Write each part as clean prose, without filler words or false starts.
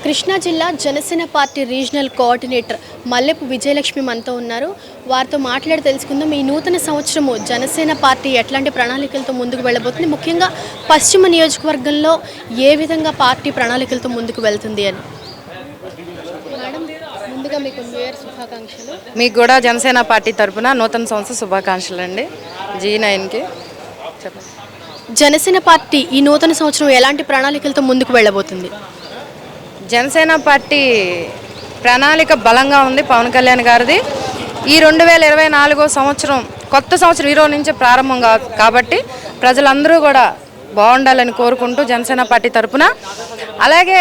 కృష్ణా జిల్లా Janasena party regional coordinator మల్లెపు Vijayalakshmi మనతో ఉన్నారు. వారితో మాట్లాడి తెలుసుకుందాం ఈ నూతన సంవత్సరము జనసేన పార్టీ ఎట్లాంటి ప్రణాళికలతో ముందుకు వెళ్ళబోతుంది, ముఖ్యంగా పశ్చిమ నియోజకవర్గంలో ఏ విధంగా పార్టీ ప్రణాళికలతో ముందుకు వెళ్తుంది అని. మేడం, ముందుగా మీకు న్యూ ఇయర్ శుభాకాంక్షలు. మీకు కూడా జనసేన పార్టీ తరఫున నూతన సంవత్సర శుభాకాంక్షలు అండి. G9కి చెప్పండి. జనసేన పార్టీ ఈ నూతన సంవత్సరం ఎలాంటి ప్రణాళికలతో ముందుకు వెళ్ళబోతుంది? జనసేన పార్టీ ప్రణాళిక బలంగా ఉంది పవన్ కళ్యాణ్ గారిది. ఈ 2024 సంవత్సరం కొత్త సంవత్సరం ఈరోజు నుంచి ప్రారంభం కాబట్టి ప్రజలందరూ కూడా బాగుండాలని కోరుకుంటూ జనసేన పార్టీ తరఫున, అలాగే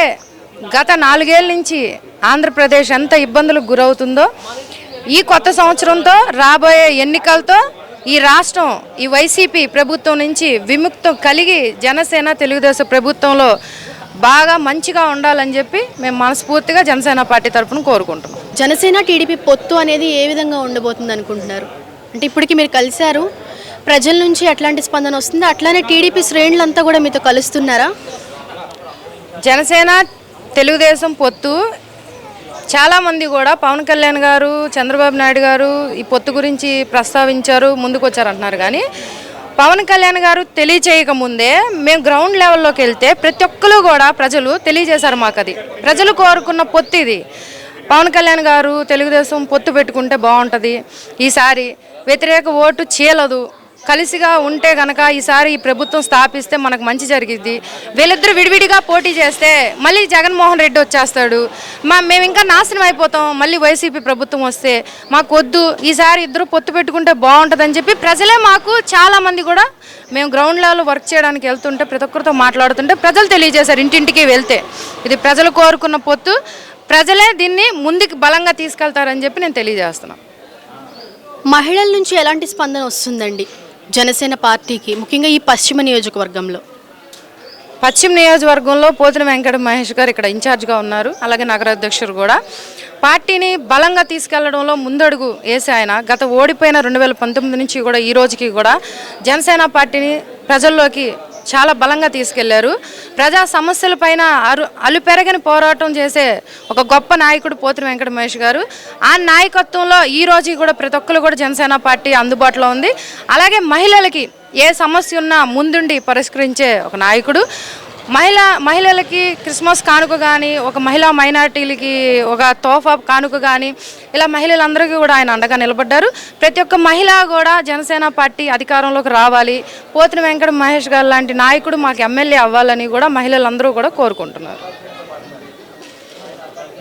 గత 4 ఏళ్ళ నుంచి ఆంధ్రప్రదేశ్ ఎంత ఇబ్బందులకు గురవుతుందో ఈ కొత్త సంవత్సరంతో రాబోయే ఎన్నికలతో ఈ రాష్ట్రం ఈ వైసీపీ ప్రభుత్వం నుంచి విముక్తం కలిగి జనసేన తెలుగుదేశం ప్రభుత్వంలో బాగా మంచిగా ఉండాలని చెప్పి మేము మనస్ఫూర్తిగా జనసేన పార్టీ తరఫున కోరుకుంటున్నాం. జనసేన టీడీపీ పొత్తు అనేది ఏ విధంగా ఉండబోతుంది అనుకుంటున్నారు? అంటే ఇప్పటికి మీరు కలిశారు, ప్రజల నుంచి ఎట్లాంటి స్పందన వస్తుంది? అట్లానే టీడీపీ శ్రేణులంతా కూడా మీతో కలుస్తున్నారా? జనసేన తెలుగుదేశం పొత్తు చాలామంది కూడా పవన్ కళ్యాణ్ గారు, చంద్రబాబు నాయుడు గారు ఈ పొత్తు గురించి ప్రస్తావించారు, ముందుకు వచ్చారంటున్నారు. కానీ పవన్ కళ్యాణ్ గారు తెలియచేయక ముందే మేము గ్రౌండ్ లెవెల్లోకి వెళ్తే ప్రతి ఒక్కరు కూడా ప్రజలు తెలియజేశారు మాకు. అది ప్రజలు కోరుకున్న పొత్తు. ఇది పవన్ కళ్యాణ్ గారు తెలుగుదేశం పొత్తు పెట్టుకుంటే బాగుంటుంది, ఈసారి వ్యతిరేక ఓటు చీలదు, కలిసిగా ఉంటే కనుక ఈసారి ఈ ప్రభుత్వం స్థాపిస్తే మనకు మంచి జరిగిద్ది, వీళ్ళిద్దరూ విడివిడిగా పోటీ చేస్తే మళ్ళీ జగన్మోహన్ రెడ్డి వచ్చేస్తాడు, మేము ఇంకా నాశనం అయిపోతాం, మళ్ళీ వైసీపీ ప్రభుత్వం వస్తే మాకు వద్దు, ఈసారి ఇద్దరు పొత్తు పెట్టుకుంటే బాగుంటుందని చెప్పి ప్రజలే మాకు చాలామంది కూడా మేము గ్రౌండ్ లెవెల్లో వర్క్ చేయడానికి వెళ్తుంటే ప్రతి ఒక్కరితో మాట్లాడుతుంటే ప్రజలు తెలియజేశారు ఇంటింటికి వెళ్తే ఇది ప్రజలు కోరుకున్న పొత్తు, ప్రజలే దీన్ని ముందుకు బలంగా తీసుకెళ్తారని చెప్పి నేను తెలియజేస్తున్నాను. మహిళల నుంచి ఎలాంటి స్పందన వస్తుందండి జనసేన పార్టీకి, ముఖ్యంగా ఈ పశ్చిమ నియోజకవర్గంలో? పశ్చిమ నియోజకవర్గంలో పోతిన వెంకట మహేష్ గారు ఇక్కడ ఇన్ఛార్జ్గా ఉన్నారు, అలాగే నగరాధ్యక్షుడు కూడా. పార్టీని బలంగా తీసుకెళ్లడంలో ముందడుగు వేసి ఆయన గత ఓడిపోయిన 2019 నుంచి కూడా ఈ రోజుకి కూడా జనసేన పార్టీని ప్రజల్లోకి చాలా బలంగా తీసుకెళ్లారు. ప్రజా సమస్యలపైన అలుపెరగని పోరాటం చేసే ఒక గొప్ప నాయకుడు పోతిన వెంకట మహేష్ గారు. ఆ నాయకత్వంలో ఈ రోజు కూడా ప్రతి ఒక్కరు కూడా జనసేన పార్టీ అందుబాటులో ఉంది. అలాగే మహిళలకి ఏ సమస్య ఉన్నా ముందుండి పరిష్కరించే ఒక నాయకుడు. మహిళలకి క్రిస్మస్ కానుక కానీ, ఒక మహిళా మైనార్టీలకి ఒక తోఫా కానుక కానీ, ఇలా మహిళలందరికీ కూడా ఆయన అండగా నిలబడ్డారు. ప్రతి ఒక్క మహిళ కూడా జనసేన పార్టీ అధికారంలోకి రావాలి, పోతిన వెంకట మహేష్ గారు లాంటి నాయకుడు మాకు ఎమ్మెల్యే అవ్వాలని కూడా మహిళలందరూ కూడా కోరుకుంటున్నారు.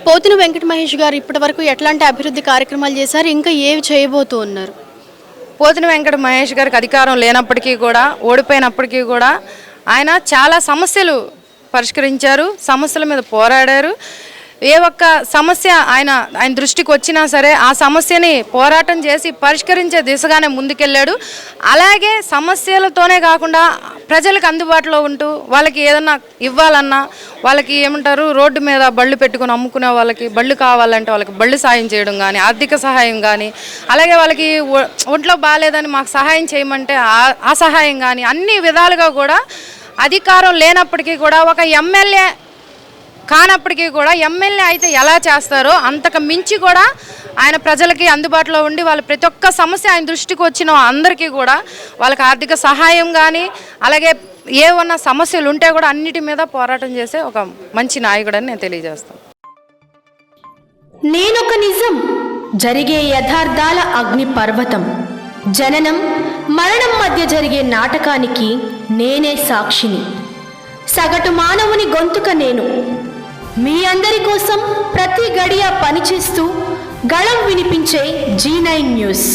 పోతిన వెంకట మహేష్ గారు ఇప్పటి వరకు ఎట్లాంటి అభివృద్ధి కార్యక్రమాలు చేశారు, ఇంకా ఏవి చేయబోతూ ఉన్నారు? పోతిన వెంకట మహేష్ గారికి అధికారం లేనప్పటికీ కూడా, ఓడిపోయినప్పటికీ కూడా ఆయన చాలా సమస్యలు పరిష్కరించారు, సమస్యల మీద పోరాడారు. ఏ ఒక్క సమస్య ఆయన దృష్టికి వచ్చినా సరే ఆ సమస్యని పోరాటం చేసి పరిష్కరించే దిశగానే ముందుకెళ్ళాడు. అలాగే సమస్యలతోనే కాకుండా ప్రజలకు అందుబాటులో ఉంటూ వాళ్ళకి ఏదన్నా ఇవ్వాలన్నా, వాళ్ళకి ఏమంటారు రోడ్డు మీద బళ్ళు పెట్టుకుని అమ్ముకునే వాళ్ళకి బళ్ళు కావాలంటే వాళ్ళకి బళ్ళు సాయం చేయడం కానీ, ఆర్థిక సహాయం కానీ, అలాగే వాళ్ళకి ఒంట్లో బాగాలేదని మాకు సహాయం చేయమంటే ఆ సహాయం కానీ, అన్ని విధాలుగా కూడా అధికారం లేనప్పటికీ కూడా ఒక ఎమ్మెల్యే కానప్పటికీ కూడా ఎమ్మెల్యే అయితే ఎలా చేస్తారో అంతకు మించి కూడా ఆయన ప్రజలకి అందుబాటులో ఉండి వాళ్ళ ప్రతి ఒక్క సమస్య ఆయన దృష్టికి వచ్చిన అందరికీ కూడా వాళ్ళకి ఆర్థిక సహాయం కానీ, అలాగే ఏమన్నా సమస్యలు ఉంటే కూడా అన్నిటి మీద పోరాటం చేసే ఒక మంచి నాయకుడని నేను తెలియజేస్తాను. నేనొక నిజం, జరిగే యథార్థాల అగ్ని పర్వతం, జననం మరణం మధ్య జరిగే నాటకానికి నేనే సాక్షిని, సగటు మానవుని గొంతుక నేను, మీ అందరి కోసం ప్రతి గడియ పనిచేస్తూ గళం వినిపించే G9 న్యూస్.